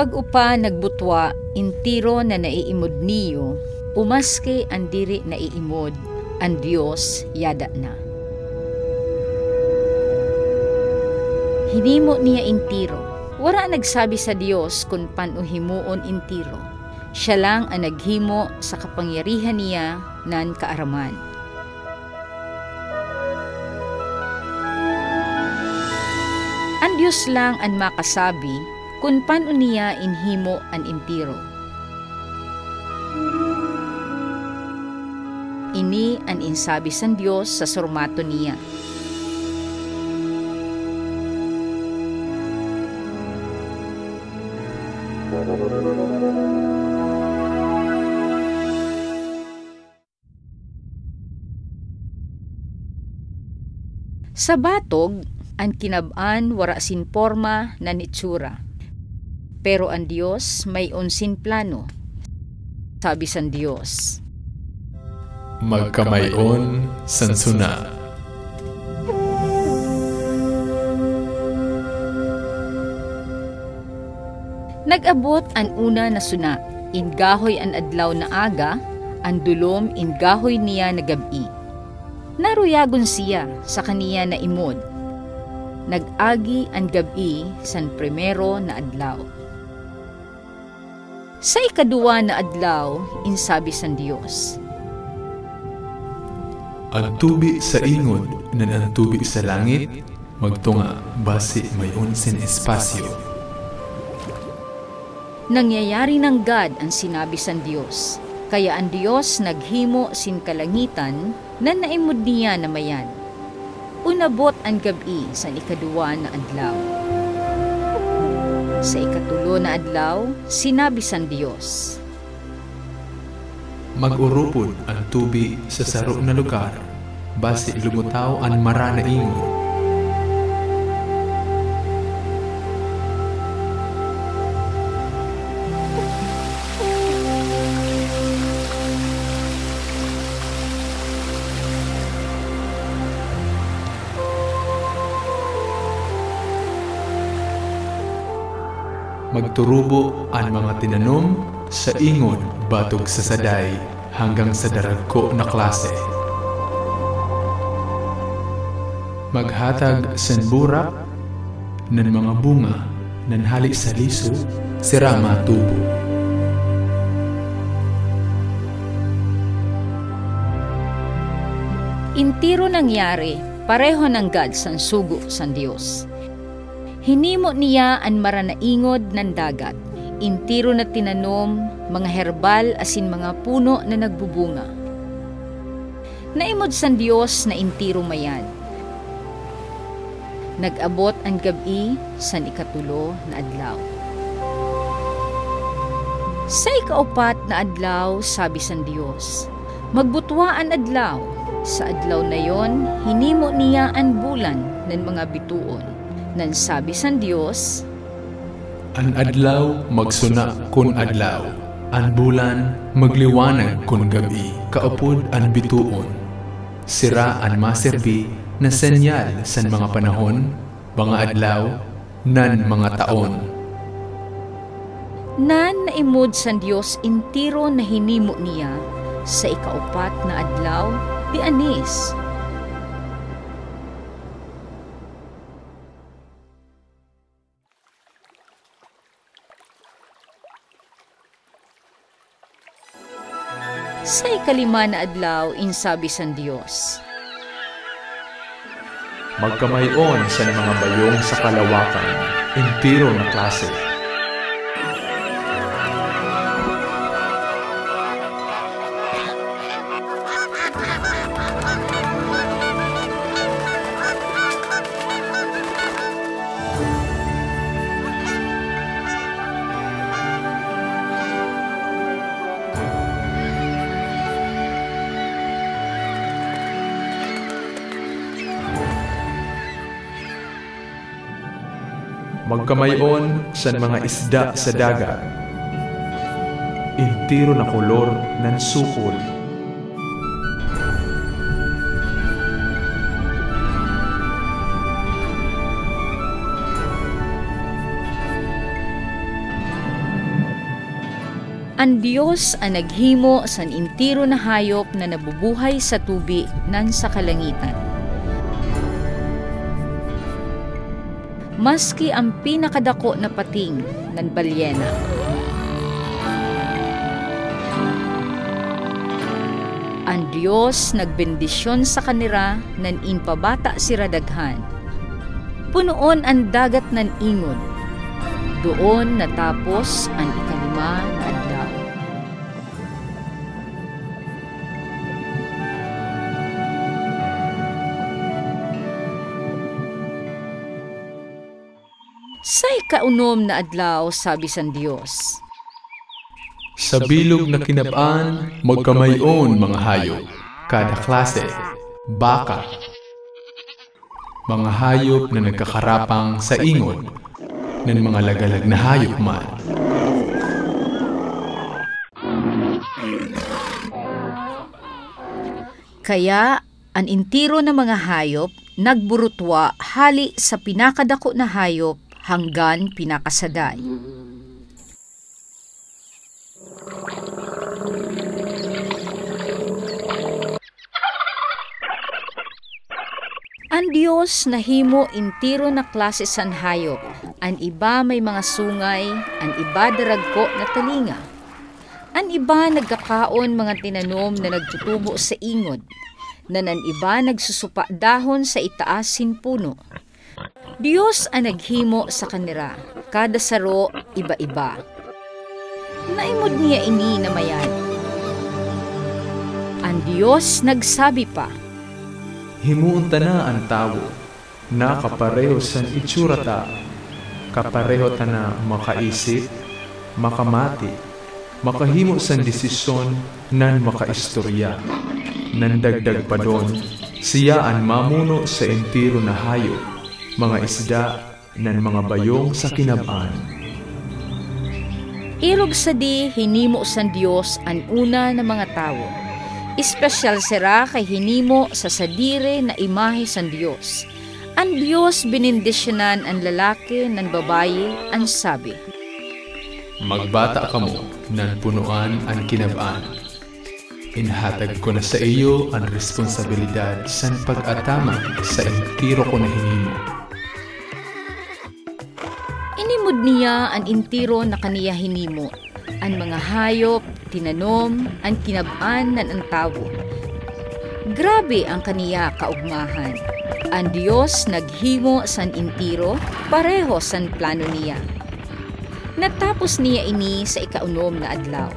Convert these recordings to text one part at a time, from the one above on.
Bago pa nagbutwa, intiro na naiimod niyo, umaske ang diri naiimod, ang Diyos yada na. Hinimo niya intiro. Wala nagsabi sa Diyos kung paano himuon intiro. Siya lang ang naghimo sa kapangyarihan niya nan kaaraman. Ang Diyos lang ang makasabi kung paano niya inhimo ang intiro. Ini ang insabi sa Diyos sa surmato niya. Sa batog, ang kinab-an wara sin porma na nitsura. Pero ang Diyos may unsin plano. Sabi sa Diyos, magkamayon sansuna. Nag-abot ang una na suna, ingahoy ang adlaw na aga, ang dulom ingahoy niya na gabi. Naruyagon siya sa kaniya na imod. Nag-agi ang gabi san primero na adlaw. Sa ikaduwa na adlaw, insabi sa Diyos, ang tubi sa ingod nan ang tubi sa langit, magtunga base may unsin espasyo. Nangyayari ng God ang sinabi sa Diyos, kaya ang Diyos naghimo sin kalangitan na naimod niya na mayan. Unabot ang gabi sa ikaduwa na adlaw. Sa ikatulo na adlaw, sinabi sa Diyos, mag-urupod ang tubi sa saro na lugar, base lumutaw ang mara na ingod. Magturubo ang mga tinanom sa ingon batog sa saday hanggang sa daragko na klase. Maghatag sen burak ng mga bunga nan halik sa liso sira matubo. Intiro nangyari, pareho ng God san sugo san Diyos. Hinimo niya ang maranaingod ng dagat, intiro na tinanom, mga herbal asin mga puno na nagbubunga. Naimod san Diyos na intiro mayan. Nag-abot ang gabi san ikatulo na adlaw. Sa ikaapat na adlaw, sabi san Diyos, magbutwaan adlaw. Sa adlaw na yon, hinimo niya ang bulan ng mga bituon. Nan sabi sa Diyos, an adlaw magsuna kun adlaw, an bulan magliwanag kun gabi, kaupod an bituon. Sira an maserbi na senyal sa mga panahon, mga adlaw, nan mga taon. Nan naimod sa Diyos intiro na hinimo niya sa ikaapat na adlaw, di anis. Sa ikalima na adlaw, insabi sa Diyos, magkamayon sa mga bayong sa kalawakan, intiro na klase. Magkamayon sa mga isda sa dagat, intiro na kolor ng sukol. Ang Diyos ang naghimo san intiro na hayop na nabubuhay sa tubi nan sa kalangitan. Maski ang pinakadako na pating ng balyena. Ang Diyos nagbendisyon sa kanira nan inpabata sira daghan. Punoon ang dagat ng ingod. Doon natapos ang ikalima na adlaw. Sa ikaunom na adlaw, sabi san Diyos, Sa bilog na kinab-an, magkamayon mga hayop, kada klase, baka, mga hayop na nagkakarapang sa ingod, ng mga lagalag na hayop man. Kaya ang intiro ng mga hayop nagburutwa hali sa pinakadako na hayop hanggan pinakasaday. Ang Diyos nahimo intiro na klase san hayop. Ang iba may mga sungay, ang iba daragko na talinga. Ang iba nagkakaon mga tinanom na nagtutubo sa ingod, na ang iba nagsusupa dahon sa itaasin puno. Diyos ang naghimo sa kanira, kada saro iba-iba. Naimod niya ini na mayan. Ang Diyos nagsabi pa, Himuon ta na ang tao, na kapareho san itsura ta, kapareho ta na makaisip, makamati, makahimo san desisyon nan makaistorya. Nandagdag pa doon, siya ang mamuno sa entiro na hayop, mga isda nan mga bayong sa kinab-an. Irog sa di hinimo san Diyos ang una ng mga tao. Espesyal sira kay hinimo sa sadire na imahe san Diyos. Ang Diyos binindisyonan ang lalaki ng babaye ang sabi, Magbata ka mo, nan punuan ang kinab-an. Inhatag ko na sa iyo ang responsibilidad san pag-atama sa entiro ko na hinimo. Inimod niya ang intiro na kaniya hinimo, ang mga hayop, tinanom, ang kinab-an nan ang tawo. Grabe ang kaniya kaugmahan. Ang Diyos naghimo san intiro, pareho san plano niya. Natapos niya ini sa ikaunom na adlaw.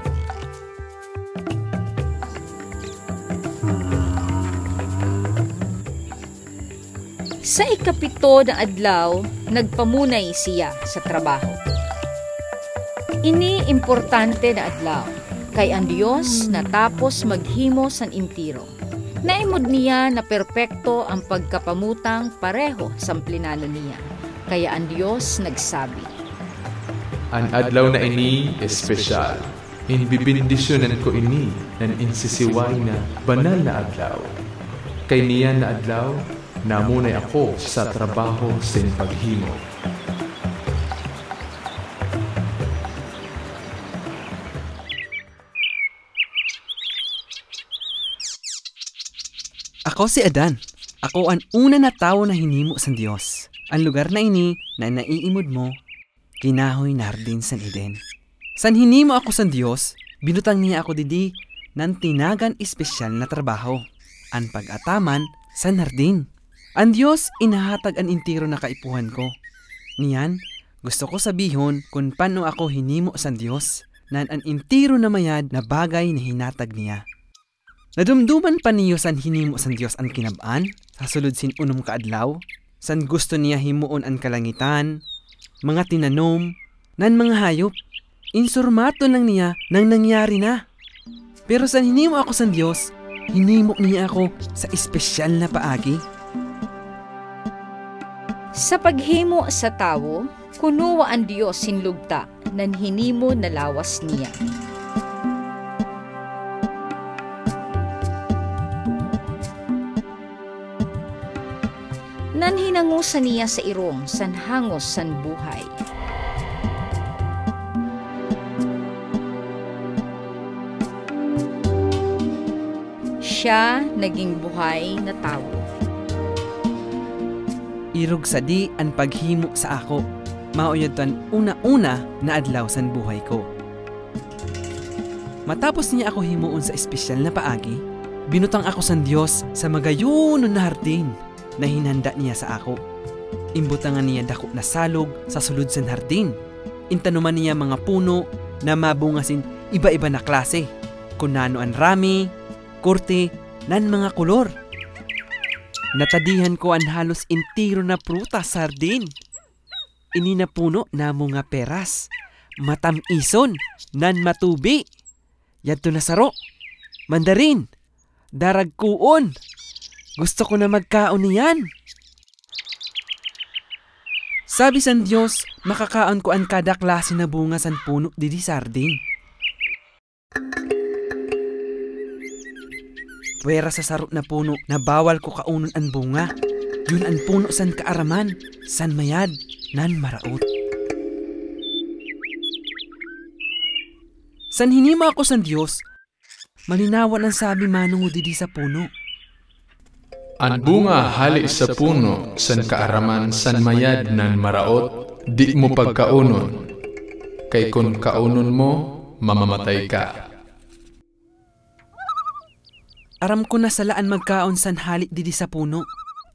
Sa ikapito na adlaw, nagpamunay siya sa trabaho. Ini importante na adlaw, kay ang Diyos natapos maghimo san intiro. Naimod niya na perpekto ang pagkapamutang pareho sa plinano niya. Kaya ang Diyos nagsabi, Ang adlaw na ini espesyal. Inbibindisyonan ko ini nan insisiway na banal na adlaw. Kay niyan na adlaw, namunay ako sa trabaho sin paghimo. Ako si Adan. Ako ang una na tao na hinimo sa Diyos. Ang lugar na ini na naiimod mo, kinahoy nardin san Eden. San hinimo ako sa Diyos, binutang niya ako didi ng tinagan espesyal na trabaho. Ang pag-ataman sa nardin. Ang Diyos inahatag ang intiro na kaipuhan ko. Niyan, gusto ko sabihon kung paano ako hinimo sa Diyos nan ang intiro na mayad na bagay na hinatag niya. Nadumduman pa niyo san hinimo san Diyos ang kinab-an, sa sulod sin unom kaadlaw, san gusto niya himuon ang kalangitan, mga tinanom, nan mga hayop, insurmato lang niya nang nangyari na. Pero san hinimo ako san Diyos, hinimo niya ako sa espesyal na paagi. sa paghimo sa tawo, kunuwa ang Diyos sinlugta nan hinimo na lawas niya. Nan hinangusan niya sa irong san hangos san buhay. siya naging buhay na tao. Irog sadi ang paghimo sa ako. Mauyod tan una-una na adlaw san buhay ko. Matapos niya ako himuon sa espesyal na paagi, binutang ako san Dios sa magayunon na hardin na hinanda niya sa ako. Imbutangan niya dako na salog sa sulod san hardin. Intanuman niya mga puno na mabungasin iba-iba na klase. Kunano ang rami, kurte, nan mga kolor. Natadihan ko ang halos intiro na prutas sa hardin. Ini na puno na mga peras, matamison, nan matubi. Yadto na saro, mandarin, daragkuon. Gusto ko na magkaon niyan. Sabi san Diyos, makakaon ko ang kada klase na bunga san puno didi sardin. Pwera sa saro na puno na bawal ko kaunon ang bunga. Yun ang puno san kaaraman, san mayad, nan maraot. San hinima ako san Diyos, malinawan ang sabi manong didi sa puno. Ang bunga hali sa puno, san kaaraman, san mayad nan maraot, di mo pagkaunon. Kay kung kaunon mo, mamamatay ka. Aram ko na salaan magkaon san hali didi sa puno.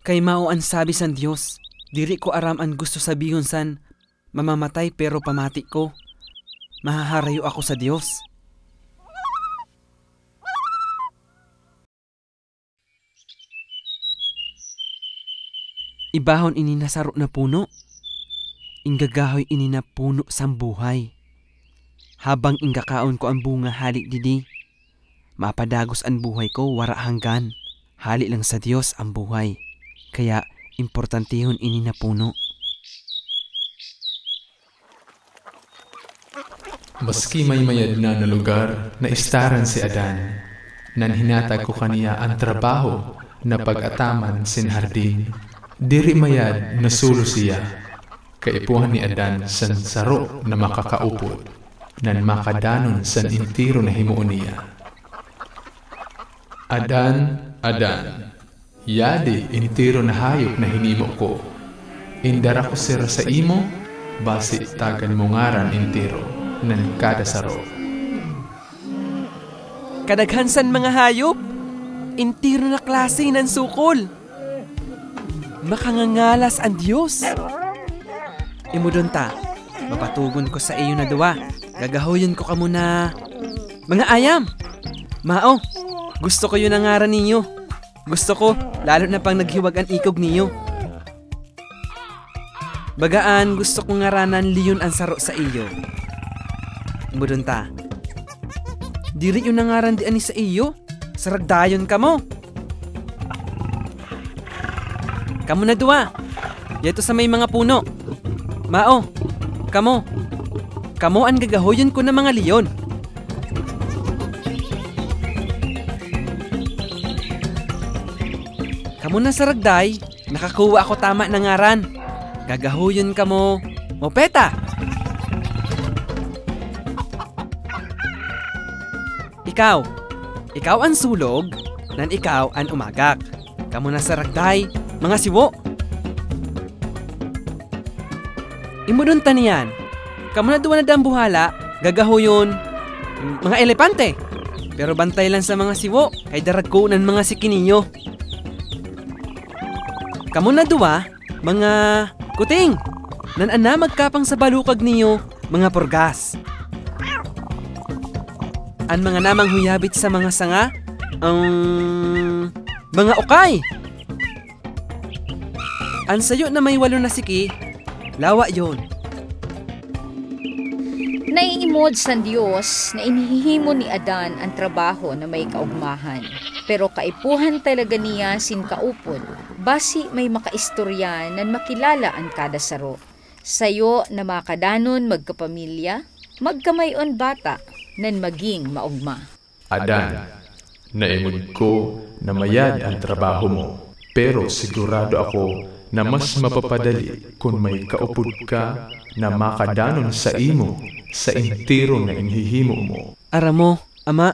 Kay mao ang sabi san Diyos, diri ko aram ang gusto sabihon san, mamamatay pero pamati ko. Mahaharayo ako sa Diyos. Ibahon ini nasaro na puno. Ingagahoy ini na puno sang buhay. Habang ingkakaon ko ang bunga hali didi, mapadagos ang buhay ko wara hanggan. Hali lang sa Diyos ang buhay. Kaya importantihon ini na puno. Maski may mayad na lugar na istaran si Adan, nan hinatag ko kaniya ang trabaho na pag-ataman sin hardin. Diri mayad na sulo siya, kaipuhan ni Adan san saro na makakaupod, nan makadanon san intiro na himuon niya. Adan, Adan, yadi intiro na hayop na hinimo ko. Indara ko sira sa imo, basi tagan mo ngaran intiro nan kada saro. Kadaghansan mga hayop, intiro na klase ng sukol. Makangangalas ang Diyos. Imudon ta, mapatugon ko sa iyo na duwa. Gagahoyin ko ka muna. Mga ayam, mao, gusto ko yun ang ngaran ninyo. Gusto ko, lalo na pang naghiwag ang ikog ninyo. Bagaan, gusto kong ngaranan liyon ang saro sa iyo. Imudon ta, diri yun ang ngaran di ani sa iyo. Saragdayon ka mo. Kamu na duwa. Yato sa may mga puno. Mao, kamo. Kamo ang gagahoyon ko na mga leon. Kamu na saragday, nakakuha ako tama na ngaran. Gagahoyon kamo. Mopeta. Ikaw ang sulog, nan ikaw ang umagak. Kamu na saragday, mga siwo. Imudon taniyan. Kamu na duwa na dang buhala, gagahoyon mga elepante. Pero bantay lang sa mga siwo, kay darag ko ng mga sikininyo. Kamu na duwa, mga kuting. Nan ana magkapang sa balukag niyo, mga purgas. Ang mga namang huyabit sa mga sanga, mga ukay. Ang sayo na may 8 na siki, lawa yon. Naiimod sa Diyos na inihihimo ni Adan ang trabaho na may kaugmahan. Pero kaipuhan talaga niya sin kaupod, basi may makaistorya nan makilala ang kada saro. Sayo na makadanon magkapamilya, magkamayon bata, nan maging maugma. Adan, naimod ko na mayad ang trabaho mo, pero sigurado ako na mas mapapadali kung may kaupod ka na makadanon sa imo sa intiro na inhihimo mo. Aramo, ama,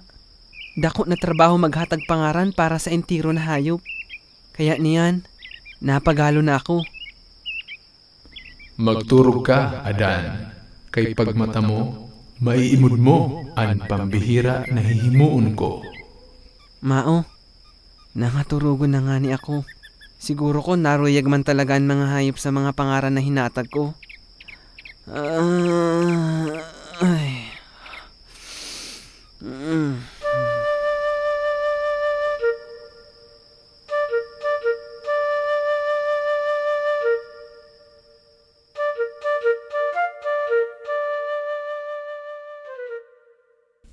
Dako na trabaho maghatag pangaran para sa entiro na hayop. Kaya niyan, napagalo na ako. Magturog ka, Adan. Kay pagmata mo, maiimod mo ang pambihira na hihimuon ko. Mao, nangaturugon na nga ni ako. Siguro ko naruyag man talaga ang mga hayop sa mga pangaran na hinatag ko. Ay.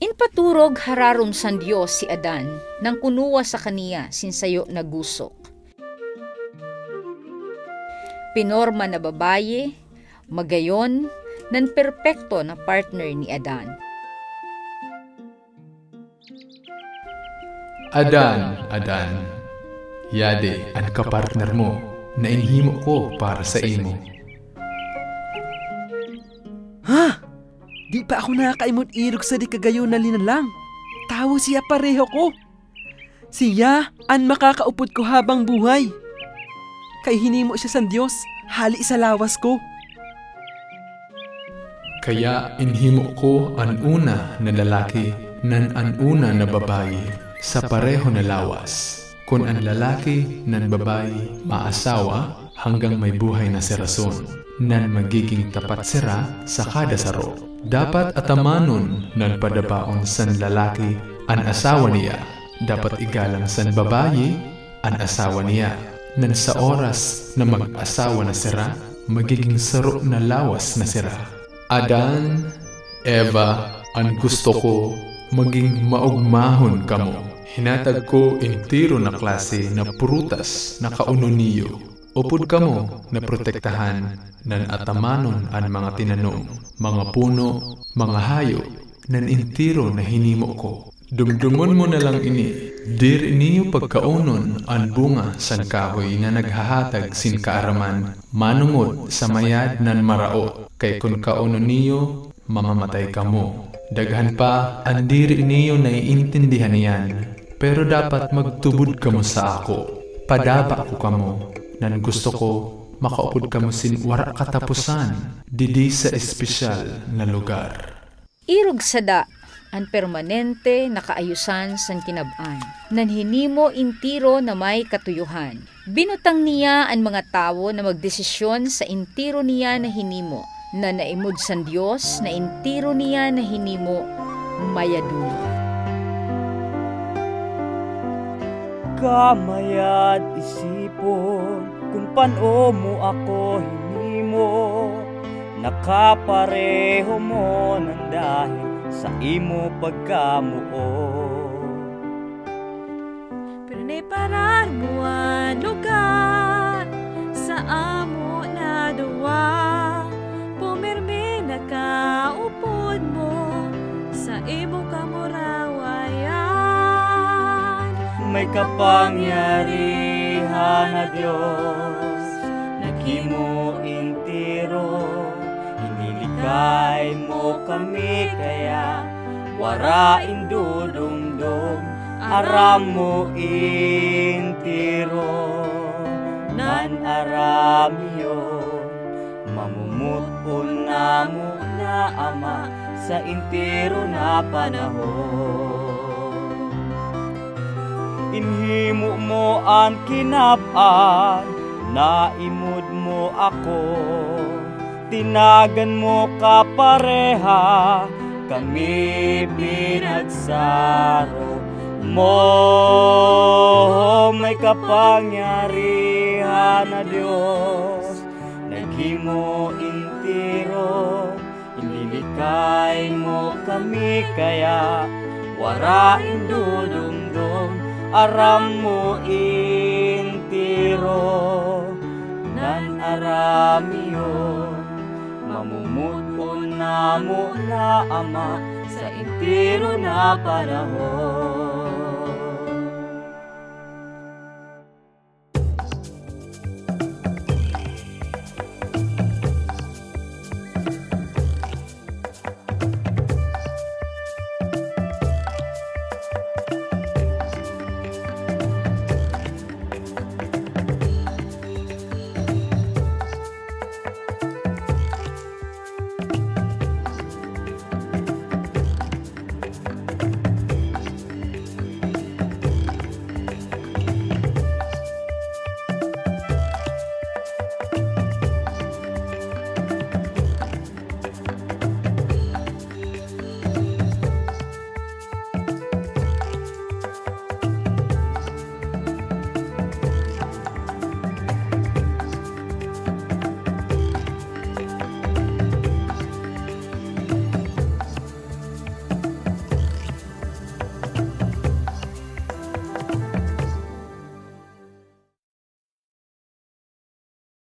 Inpaturog hararom san Diyos si Adan nang kunuwa sa kaniya sinsayo na gusok. Pinorma na babaye, magayon, nan perpekto na partner ni Adan. Adan, yade ang kapartner mo na inhimo ko para sa imo. Ha? Di pa ako nakakaimot-irog sa di kagayo na linalang. Tawo siya pareho ko. Siya ang makakaupod ko habang buhay. Kay hinimo siya sa Diyos, hali sa lawas ko. Kaya inhimo ko ang una na lalaki nan ang una na babae sa pareho na lawas. Kung ang lalaki nan babae maasawa hanggang may buhay na si rason, nan magiging tapat sira sa kada saro. Dapat atamanon nan padabaon san lalaki ang asawa niya. Dapat igalang san babae ang asawa niya. Nan sa oras na mag-asawa na sira, magiging saro na lawas na sira. Adan, Eva, ang gusto ko maging maugmahon kamo. Hinatag ko intiro na klase na prutas na kauno niyo. Upod kamo na protektahan nan atamanon ang mga tinanom, mga puno, mga hayop, nan intiro na hinimo ko. Dumdumon mo na lang ini, dir niyo pagkaunon ang bunga san kahoy na naghahatag sin kaaraman, manungod sa mayad nan maraot, kay kun kaunon niyo, mamamatay kamo. Daghan pa, ang diri niyo naiintindihan niyan, pero dapat magtubod kamo sa ako. Padaba ko kamo, nan gusto ko makaupod kamo sin wara katapusan, didi sa espesyal na lugar. Irog sada ang permanente na kaayusan san kinabaan, nan hinimo intiro na may katuyuhan. Binutang niya ang mga tao na magdesisyon sa intiro niya na hinimo, na naimod san Diyos na intiro niya na hinimo mayadulo. Kamayad isipon kung paano mo ako hinimo, nakapareho mo ng dahil sa imo pagkamuo. Preparar mo ang lugar sa amo na duwa, pumirmi na kaupod mo sa imo kamurawayan. May kapangyarihan na Diyos, naghimo intiro, inilikay mo kami kaya wara indudumdum, aram mo intiro, nan aramiyo, mamumuton na mo na Ama sa intiro na panahon. Inhimo mo ang kinab-an, naimod mo ako, tinagan mo kapareha, kami pinagsaro mo. May kapangyarihan na Diyos, naghimo intiro, inilikay mo kami kaya wara indudumdum, aram mo intiro, nan aramiyo, mamumuton na mo na Ama sa intiro na panahon.